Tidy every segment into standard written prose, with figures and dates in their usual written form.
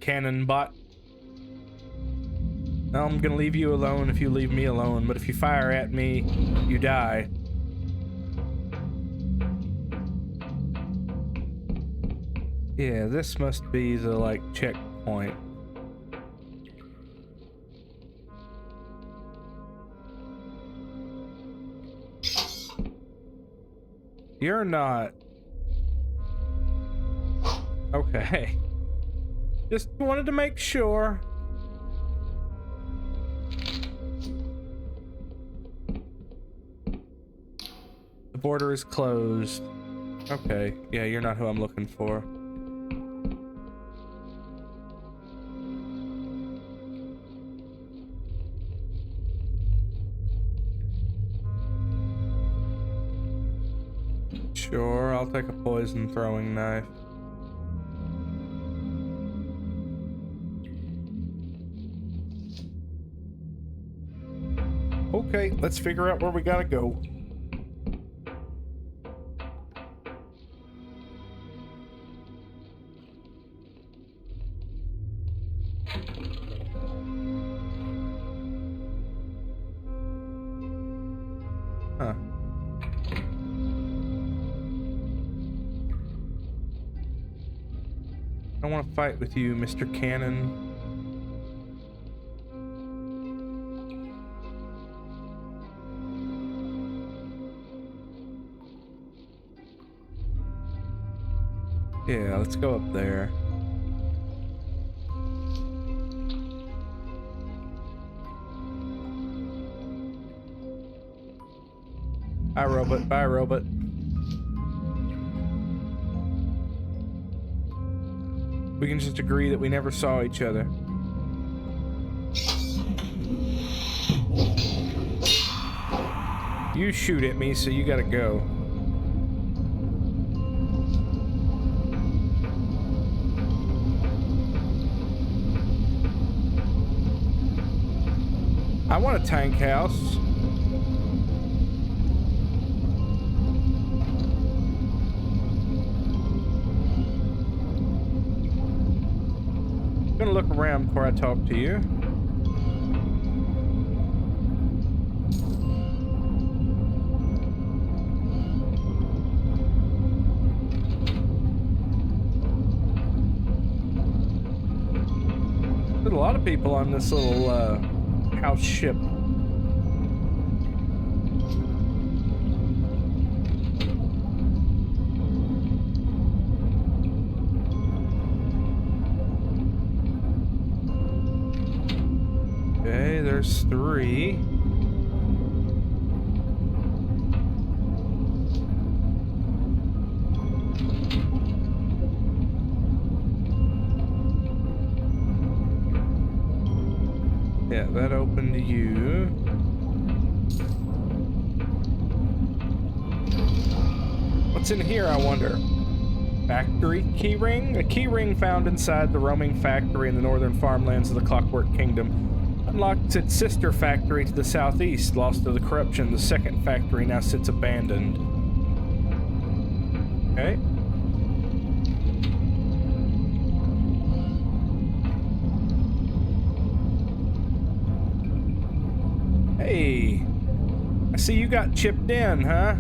Cannon bot. Now I'm gonna leave you alone if you leave me alone, but if you fire at me, you die. Yeah, this must be the, like, checkpoint. You're not. Okay. Just wanted to make sure. The border is closed. Okay. Yeah, you're not who I'm looking for. Sure, I'll take a poison throwing knife. Okay, let's figure out where we gotta go. Huh. I don't want to fight with you, Mr. Cannon. Yeah, let's go up there. Bye, robot. Bye, robot. We can just agree that we never saw each other. You shoot at me, so you gotta go. I want a tank house. I'm gonna look around before I talk to you. There's a lot of people on this little house ship. Okay, there's 3. Yeah, that opened to you. What's in here, I wonder? Factory keyring? A keyring found inside the roaming factory in the northern farmlands of the Clockwork Kingdom unlocked its sister factory to the southeast. Lost to the corruption, the second factory now sits abandoned. Okay. Hey, I see you got chipped in, huh?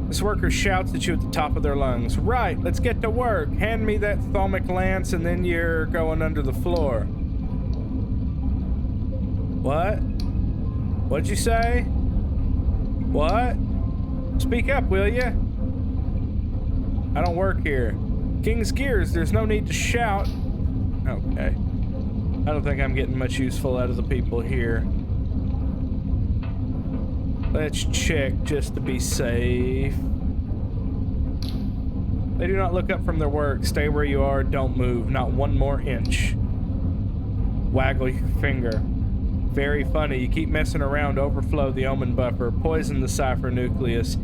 This worker shouts at you at the top of their lungs. Right, let's get to work. Hand me that thalmic lance and then you're going under the floor. What? What'd you say? What? Speak up, will ya? I don't work here. King's Gears, there's no need to shout. Okay. I don't think I'm getting much useful out of the people here. Let's check just to be safe. They do not look up from their work. Stay where you are. Don't move. Not one more inch. Waggle your finger. Very funny. You keep messing around. Overflow the omen buffer. Poison the cipher nucleus.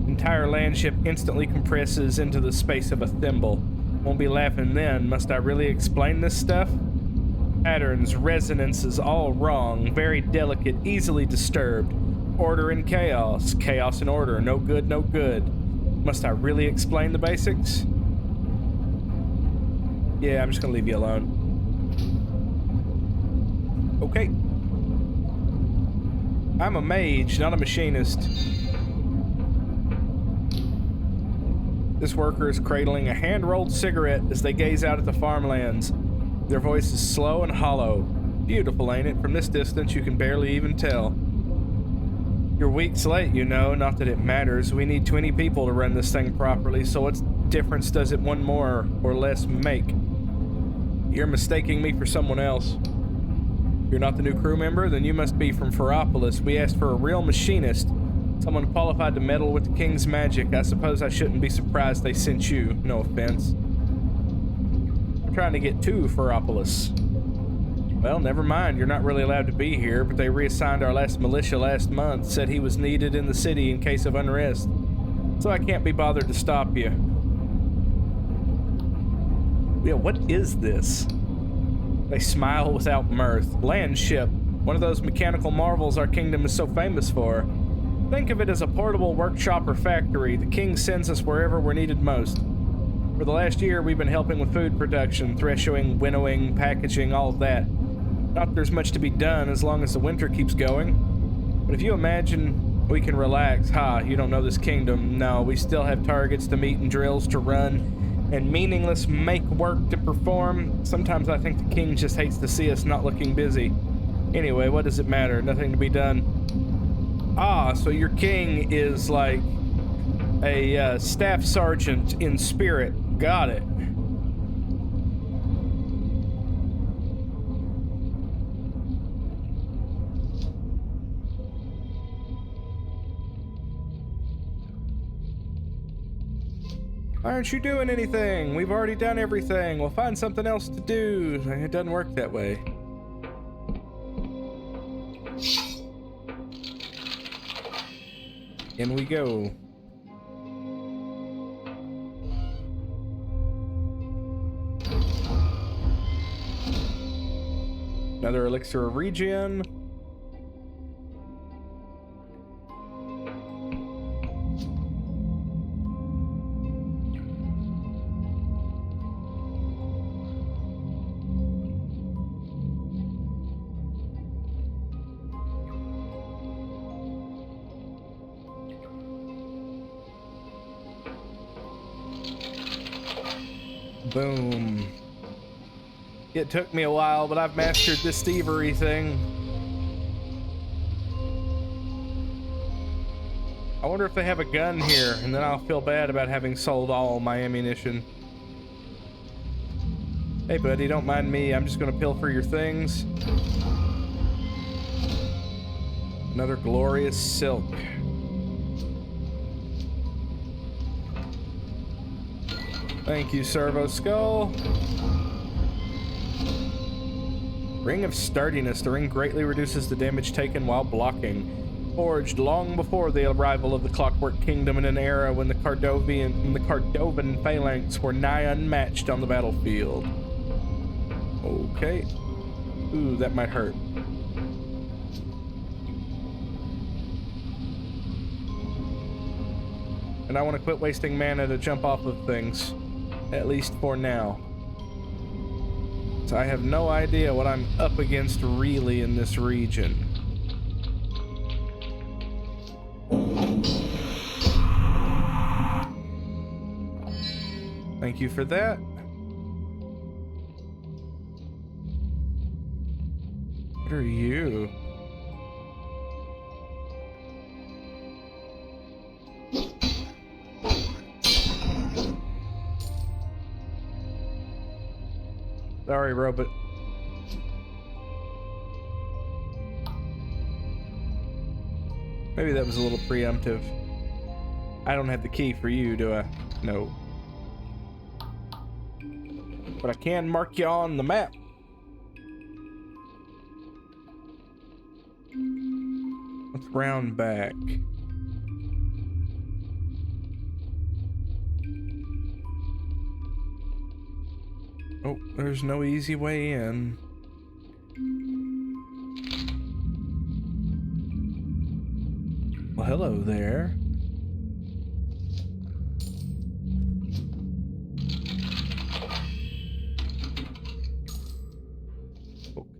Entire land ship instantly compresses into the space of a thimble. Won't be laughing then. Must I really explain this stuff? Patterns, resonances, all wrong. Very delicate. Easily disturbed. Order and chaos. Chaos and order. No good, no good. Must I really explain the basics? Yeah, I'm just gonna leave you alone. Okay. I'm a mage, not a machinist. This worker is cradling a hand-rolled cigarette as they gaze out at the farmlands. Their voice is slow and hollow. Beautiful, ain't it? From this distance, you can barely even tell. You're weeks late, you know, not that it matters. We need 20 people to run this thing properly, so what difference does it one more or less make? You're mistaking me for someone else. You're not the new crew member? Then you must be from Ferropolis. We asked for a real machinist, someone qualified to meddle with the king's magic. I suppose I shouldn't be surprised they sent you. No offense. I'm trying to get to Ferropolis. Well, never mind. You're not really allowed to be here, but they reassigned our last militia last month, said he was needed in the city in case of unrest. So I can't be bothered to stop you. Yeah, what is this? They smile without mirth. Land ship, one of those mechanical marvels our kingdom is so famous for. Think of it as a portable workshop or factory. The king sends us wherever we're needed most. For the last year, we've been helping with food production, threshing, winnowing, packaging, all of that. Not that there's much to be done as long as the winter keeps going. But if you imagine we can relax, you don't know this kingdom. No, we still have targets to meet and drills to run and meaningless make work to perform. Sometimes I think the king just hates to see us not looking busy. Anyway, what does it matter? Nothing to be done. So your king is like a staff sergeant in spirit. Got it. Why aren't you doing anything? We've already done everything. We'll find something else to do. It doesn't work that way. In we go. Another elixir of regen. Boom. It took me a while, but I've mastered this thievery thing. I wonder if they have a gun here, and then I'll feel bad about having sold all my ammunition. Hey buddy, don't mind me. I'm just gonna pilfer your things. Another glorious silk. Thank you, Servo Skull. Ring of Sturdiness. The ring greatly reduces the damage taken while blocking. Forged long before the arrival of the Clockwork Kingdom in an era when the Cardovan phalanx were nigh unmatched on the battlefield. Okay. Ooh, that might hurt. And I want to quit wasting mana to jump off of things. At least for now. So I have no idea what I'm up against really in this region. Thank you for that. What are you? Sorry, robot. Maybe that was a little preemptive. I don't have the key for you, do I? No. But I can mark you on the map. Let's round back. Oh, there's no easy way in. Well, hello there.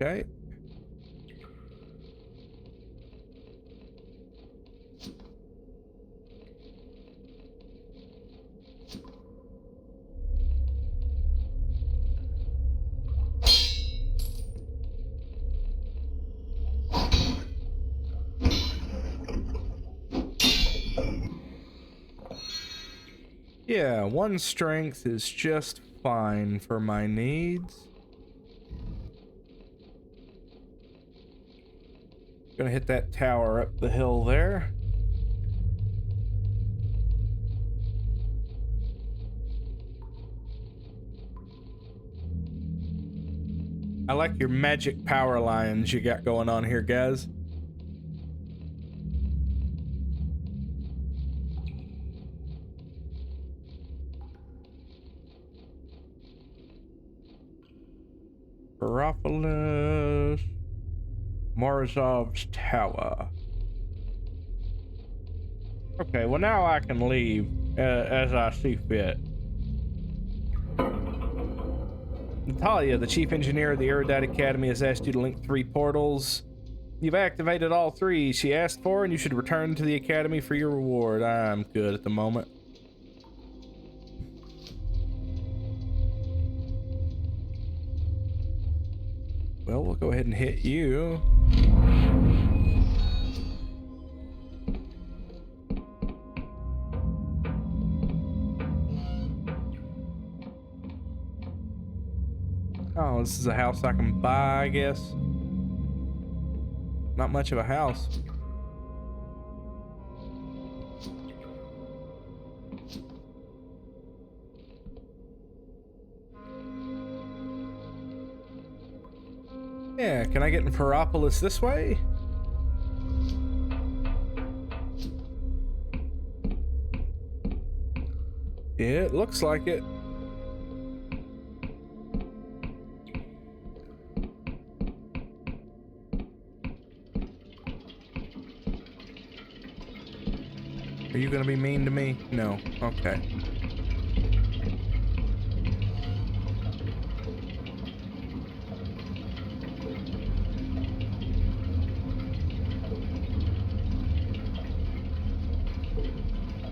Okay. Yeah, 1 strength is just fine for my needs. Gonna hit that tower up the hill there. I like your magic power lines you got going on here, guys. Ferropolis, Morozov's tower. Okay, well now I can leave as I see fit. Natalia, the chief engineer of the Erudite Academy, has asked you to link 3 portals. You've activated all 3 she asked for, and you should return to the Academy for your reward. I'm good at the moment. Well, we'll go ahead and hit you. Oh, this is a house I can buy, I guess. Not much of a house. Yeah, can I get in Ferropolis this way? Yeah, it looks like it. Are you gonna be mean to me? No. Okay.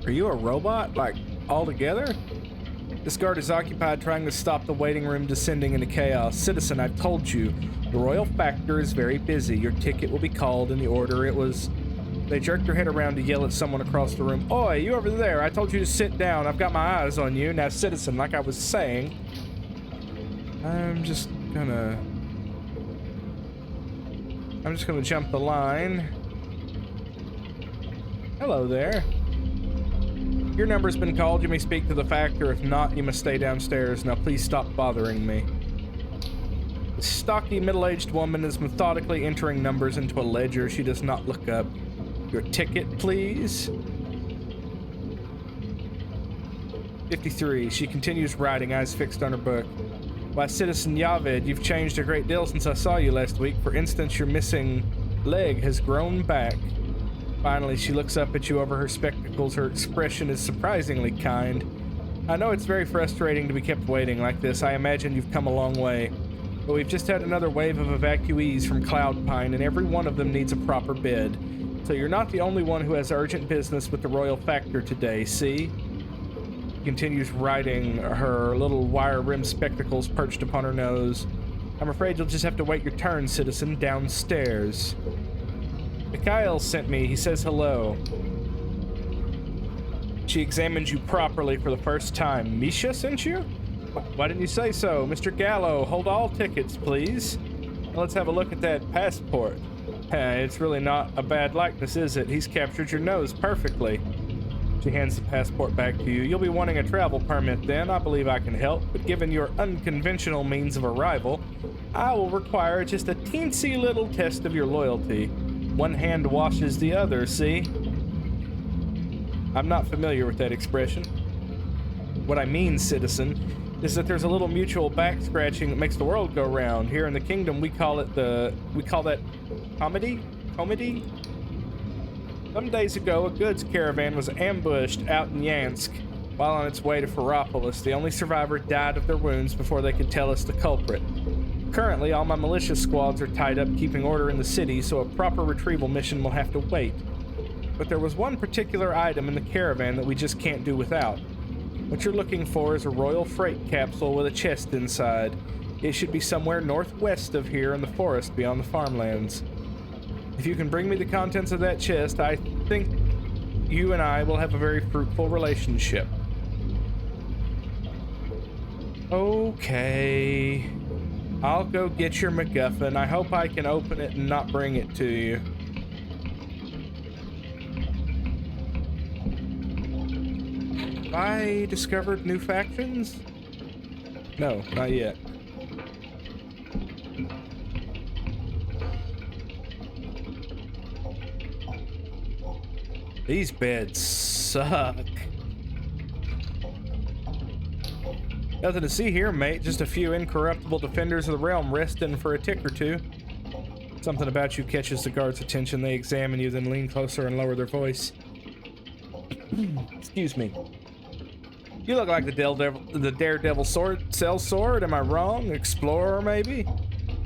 Are you a robot, like, altogether? This guard is occupied trying to stop the waiting room descending into chaos. Citizen, I've told you, the Royal Factor is very busy. Your ticket will be called in the order it was... They jerked their head around to yell at someone across the room. Oi, you over there, I told you to sit down. I've got my eyes on you. Now, citizen, like I was saying... I'm just gonna jump the line. Hello there. Your number's been called. You may speak to the Factor. If not, you must stay downstairs. Now please stop bothering me. The stocky, middle-aged woman is methodically entering numbers into a ledger. She does not look up. Your ticket, please. 53. She continues writing, eyes fixed on her book. Why, Citizen Yavid, you've changed a great deal since I saw you last week. For instance, your missing leg has grown back. Finally, she looks up at you over her spectacles. Her expression is surprisingly kind. I know it's very frustrating to be kept waiting like this. I imagine you've come a long way. But we've just had another wave of evacuees from Cloud Pine, and every one of them needs a proper bed. So you're not the only one who has urgent business with the Royal Factor today, see? She continues writing, her little wire-rimmed spectacles perched upon her nose. I'm afraid you'll just have to wait your turn, citizen, downstairs. Mikhail sent me. He says hello. She examined you properly for the first time. Misha sent you? Why didn't you say so? Mr. Gallo, hold all tickets, please. Let's have a look at that passport. It's really not a bad likeness, is it? He's captured your nose perfectly. She hands the passport back to you. You'll be wanting a travel permit then. I believe I can help, but given your unconventional means of arrival, I will require just a teensy little test of your loyalty. One hand washes the other, see? I'm not familiar with that expression. What I mean, citizen, is that there's a little mutual back scratching that makes the world go round. Here in the kingdom, we call that comedy? Some days ago, a goods caravan was ambushed out in Yansk while on its way to Ferropolis. The only survivor died of their wounds before they could tell us the culprit. Currently, all my militia squads are tied up keeping order in the city, so a proper retrieval mission will have to wait. But there was one particular item in the caravan that we just can't do without. What you're looking for is a royal freight capsule with a chest inside. It should be somewhere northwest of here in the forest beyond the farmlands. If you can bring me the contents of that chest, I think you and I will have a very fruitful relationship. Okay. I'll go get your MacGuffin. I hope I can open it and not bring it to you. Have I discovered new factions? No, not yet. These beds suck. Nothing to see here, mate. Just a few incorruptible defenders of the realm resting for a tick or two. Something about you catches the guards' attention. They examine you, then lean closer and lower their voice. Excuse me. You look like the daredevil sells sword. Am I wrong? Explorer, maybe?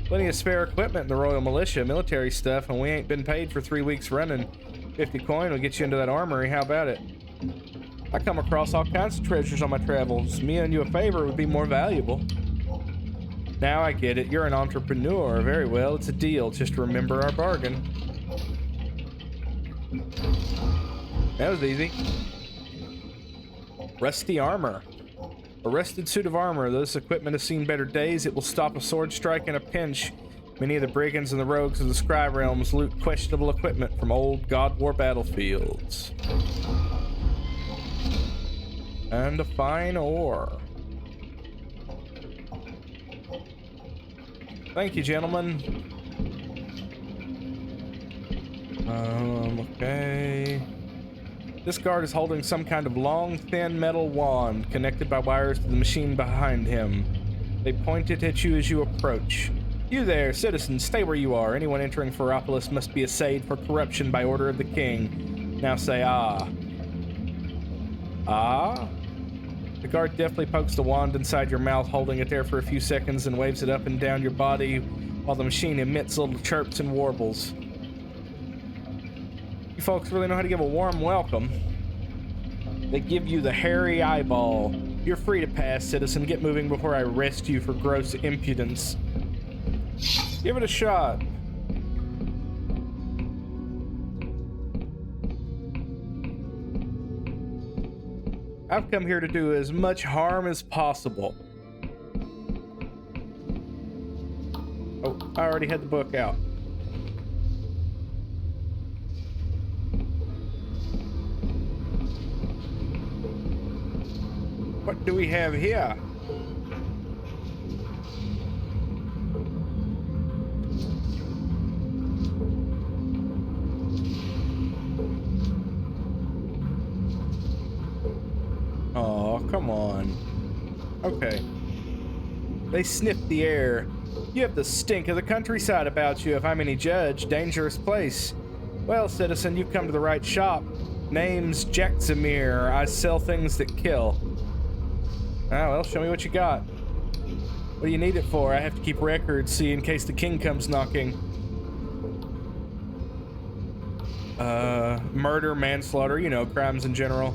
Plenty of spare equipment in the Royal Militia, military stuff, and we ain't been paid for 3 weeks running. 50 coin will get you into that armory. How about it? I come across all kinds of treasures on my travels. Me and you a favor would be more valuable. Now I get it. You're an entrepreneur. Very well. It's a deal. Just remember our bargain. That was easy. Rusty armor. A rusted suit of armor. Though this equipment has seen better days, it will stop a sword strike in a pinch. Many of the brigands and the rogues of the Sky Realms loot questionable equipment from old God War battlefields. And a fine ore. Thank you, gentlemen. Okay. This guard is holding some kind of long, thin metal wand connected by wires to the machine behind him. They point it at you as you approach. You there, citizen, stay where you are. Anyone entering Ferropolis must be assayed for corruption by order of the king. Now say, ah. Ah? The guard deftly pokes the wand inside your mouth, holding it there for a few seconds, and waves it up and down your body while the machine emits little chirps and warbles. You folks really know how to give a warm welcome. They give you the hairy eyeball. You're free to pass, citizen. Get moving before I arrest you for gross impudence. Give it a shot. I've come here to do as much harm as possible. Oh, I already had the book out. What do we have here? Oh, come on. Okay. They sniff the air. You have the stink of the countryside about you, if I'm any judge. Dangerous place. Well, citizen, you've come to the right shop. Name's Jacksamir. I sell things that kill. Ah, well, show me what you got. What do you need it for? I have to keep records, see, in case the king comes knocking. Murder, manslaughter, you know, crimes in general.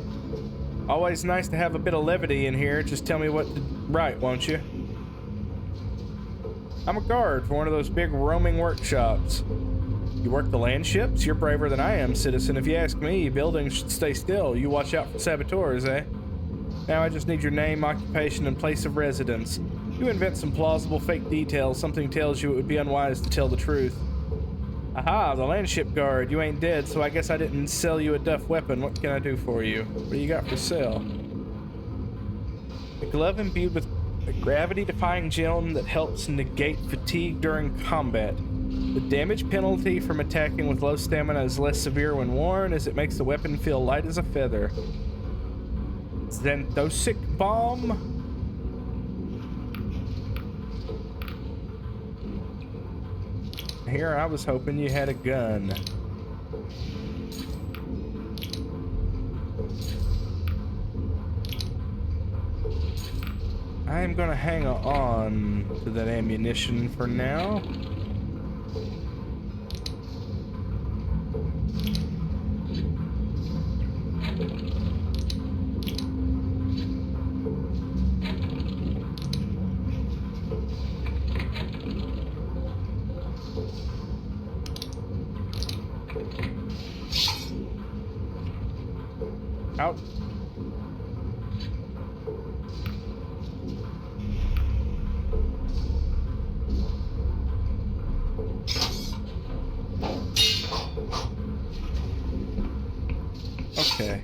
Always nice to have a bit of levity in here. Just tell me what to write, won't you? I'm a guard for one of those big roaming workshops. You work the land ships? You're braver than I am, citizen. If you ask me, buildings should stay still. You watch out for saboteurs, eh? Now I just need your name, occupation, and place of residence. You invent some plausible fake details. Something tells you it would be unwise to tell the truth. Aha, the landship guard. You ain't dead, so I guess I didn't sell you a duff weapon. What can I do for you? What do you got for sale? A glove imbued with a gravity-defying gem that helps negate fatigue during combat. The damage penalty from attacking with low stamina is less severe when worn, as it makes the weapon feel light as a feather. Xanthosic bomb? Here I was hoping you had a gun. I'm gonna hang on to that ammunition for now. Out. Okay.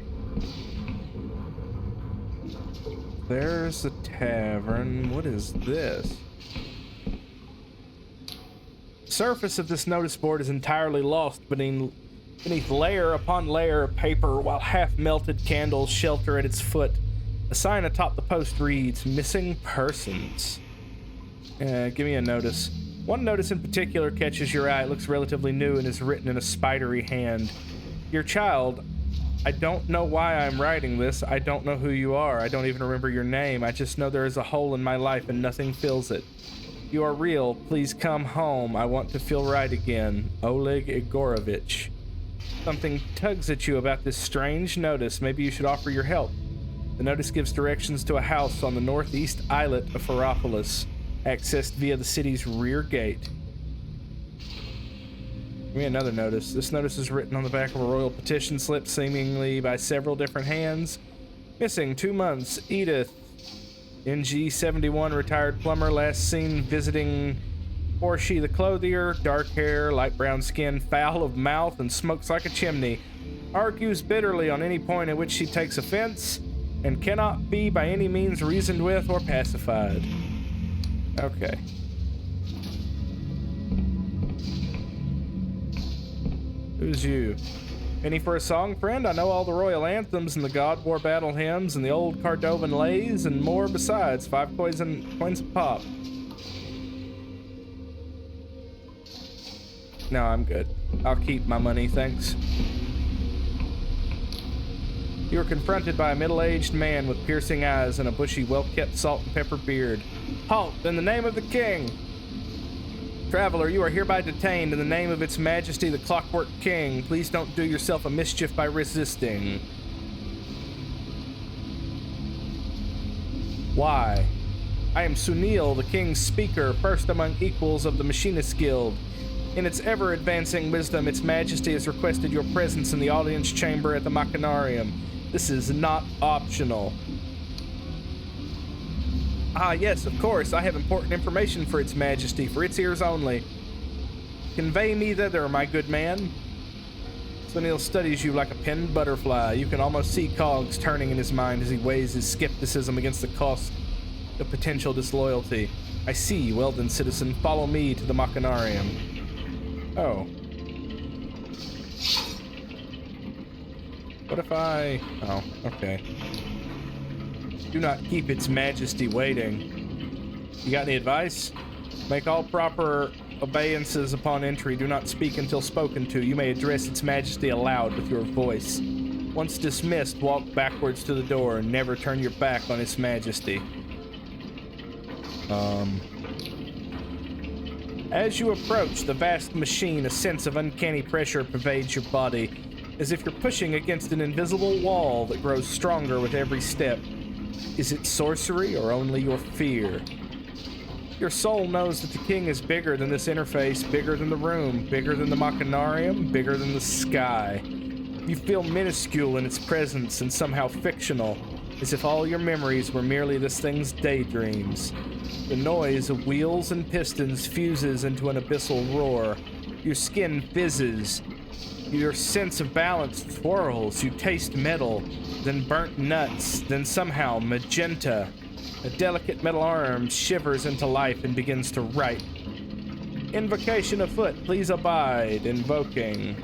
There's a tavern. What is this? The surface of this notice board is entirely lost beneath layer upon layer of paper, while half-melted candles shelter at its foot. A sign atop the post reads, "Missing Persons." Give me a notice. One notice in particular catches your eye. It looks relatively new and is written in a spidery hand. "Dear child, I don't know why I'm writing this. I don't know who you are. I don't even remember your name. I just know there is a hole in my life and nothing fills it. You are real. Please come home. I want to feel right again. Oleg Igorovich." Something tugs at you about this strange notice. Maybe you should offer your help. The notice gives directions to a house on the northeast islet of Ferropolis, accessed via the city's rear gate. Give me another notice. This notice is written on the back of a royal petition slip, seemingly by several different hands. "Missing 2 months. Edith, NG71, retired plumber, last seen visiting Porsche the clothier, dark hair, light brown skin, foul of mouth, and smokes like a chimney. Argues bitterly on any point at which she takes offense, and cannot be by any means reasoned with or pacified." Okay. Who's you? Penny for a song, friend? I know all the royal anthems and the God War battle hymns and the old Cordovan lays and more besides. 5 coins a pop. No, I'm good. I'll keep my money, thanks. You are confronted by a middle-aged man with piercing eyes and a bushy, well-kept salt and pepper beard. "Halt, in the name of the king!" "Traveler, you are hereby detained in the name of Its Majesty the Clockwork King. Please don't do yourself a mischief by resisting." Why? "I am Sunil, the king's speaker, first among equals of the Machinist Guild. In its ever-advancing wisdom, Its Majesty has requested your presence in the audience chamber at the Machinarium. This is not optional." "Ah, yes, of course. I have important information for Its Majesty, for its ears only. Convey me thither, my good man." Sunil studies you like a pinned butterfly. You can almost see cogs turning in his mind as he weighs his skepticism against the cost of potential disloyalty. "I see. Well then, citizen, follow me to the Machinarium." Oh. What if I... Oh, okay. "Do not keep Its Majesty waiting. You got any advice? Make all proper obeisances upon entry. Do not speak until spoken to. You may address Its Majesty aloud with your voice. Once dismissed, walk backwards to the door and never turn your back on Its Majesty." As you approach the vast machine, a sense of uncanny pressure pervades your body, as if you're pushing against an invisible wall that grows stronger with every step. Is it sorcery or only your fear? Your soul knows that the king is bigger than this interface, bigger than the room, bigger than the Machinarium, bigger than the sky. You feel minuscule in its presence and somehow fictional, as if all your memories were merely this thing's daydreams. The noise of wheels and pistons fuses into an abyssal roar. Your skin fizzes. Your sense of balance twirls. You taste metal, then burnt nuts, then somehow magenta. A delicate metal arm shivers into life and begins to write. "Invocation afoot, please abide." Invoking.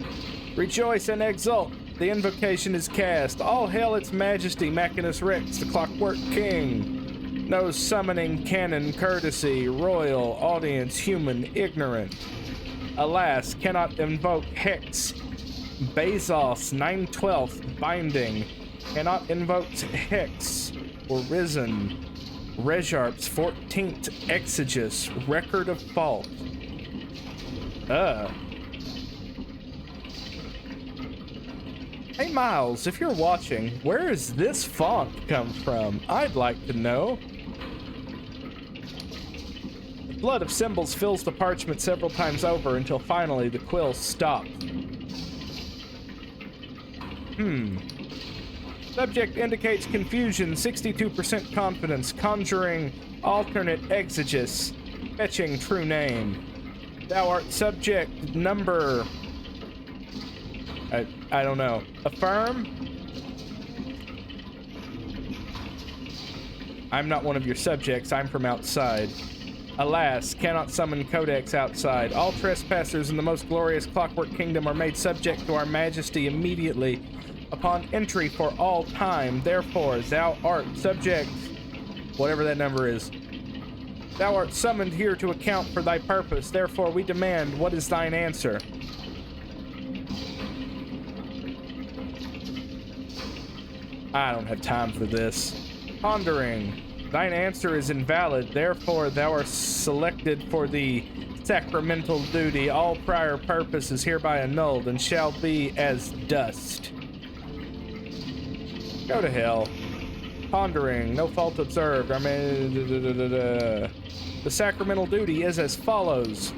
"Rejoice and exult. The invocation is cast. All hail Its Majesty Machinus Rex, the Clockwork King. No summoning canon courtesy, royal, audience, human, ignorant. Alas, cannot invoke Hex. Bezos 9/12 binding. Cannot invoke Hex or Risen. Rejarp's 14th Exegus, Record of Fault. Hey Miles, if you're watching, where does this font come from? I'd like to know. The blood of symbols fills the parchment several times over until finally the quill stops. Subject indicates confusion, 62% confidence, conjuring alternate exegesis, fetching true name. Thou art subject number... I don't know. Affirm? I'm not one of your subjects, I'm from outside. Alas, cannot summon codex outside. All trespassers in the most glorious Clockwork Kingdom are made subject to our majesty immediately upon entry for all time. Therefore, thou art subject, whatever that number is. Thou art summoned here to account for thy purpose. Therefore, we demand, what is thine answer? I don't have time for this. Pondering. Thine answer is invalid. Therefore, thou art selected for the sacramental duty. All prior purpose is hereby annulled and shall be as dust. Go to hell. Pondering. No fault observed. I mean... The sacramental duty is as follows.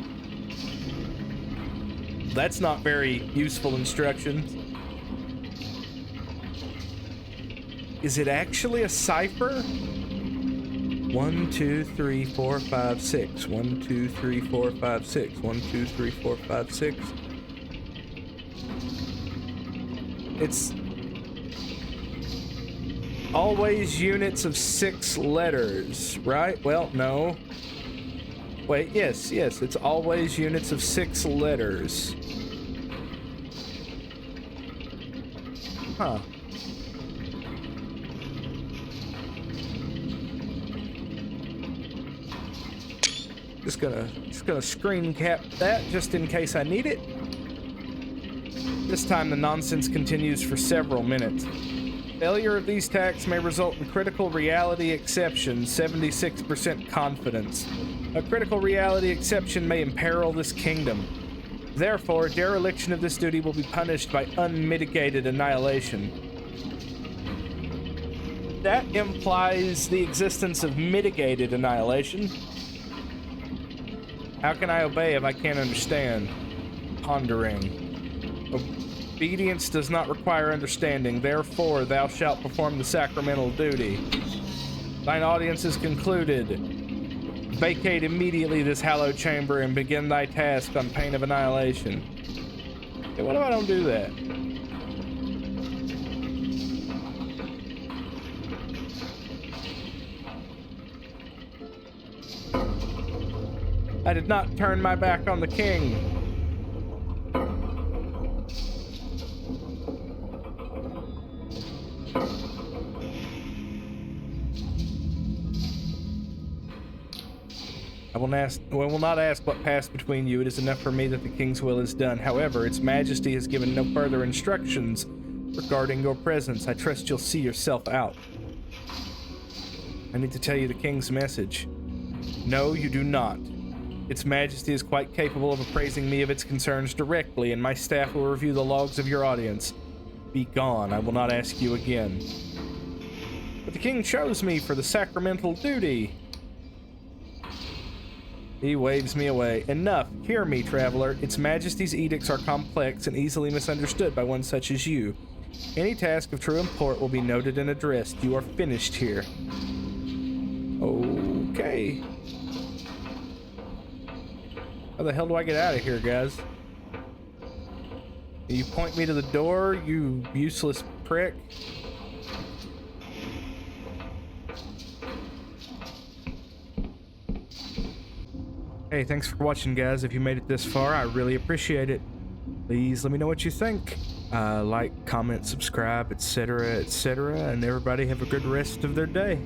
That's not very useful instructions. Is it actually a cipher? 1, 2, 3, 4, 5, 6. 1, 2, 3, 4, 5, 6. 1, 2, 3, 4, 5, 6. It's always units of 6 letters, right? Well, no. Wait, yes, it's always units of 6 letters. Huh. Just gonna screen cap that just in case I need it. This time the nonsense continues for several minutes. Failure of these tasks may result in critical reality exception, 76% confidence. A critical reality exception may imperil this kingdom. Therefore, dereliction of this duty will be punished by unmitigated annihilation. That implies the existence of mitigated annihilation. How can I obey if I can't understand? Pondering. Obedience does not require understanding, therefore thou shalt perform the sacramental duty. Thine audience is concluded. Vacate immediately this hallowed chamber and begin thy task on pain of annihilation. Okay, what if I don't do that? I did not turn my back on the king. I will not ask what passed between you. It is enough for me that the king's will is done. However, its majesty has given no further instructions regarding your presence. I trust you'll see yourself out. I need to tell you the king's message. No, you do not. Its majesty is quite capable of appraising me of its concerns directly, and my staff will review the logs of your audience. Be gone. I will not ask you again. But the king chose me for the sacramental duty. He waves me away. Enough. Hear me, traveler. Its majesty's edicts are complex and easily misunderstood by one such as you. Any task of true import will be noted and addressed. You are finished here. Okay. How the hell do I get out of here, guys? You point me to the door, you useless prick. Hey, thanks for watching, guys. If you made it this far, I really appreciate it. Please let me know what you think. Like, comment, subscribe, etc., etc., and everybody have a good rest of their day.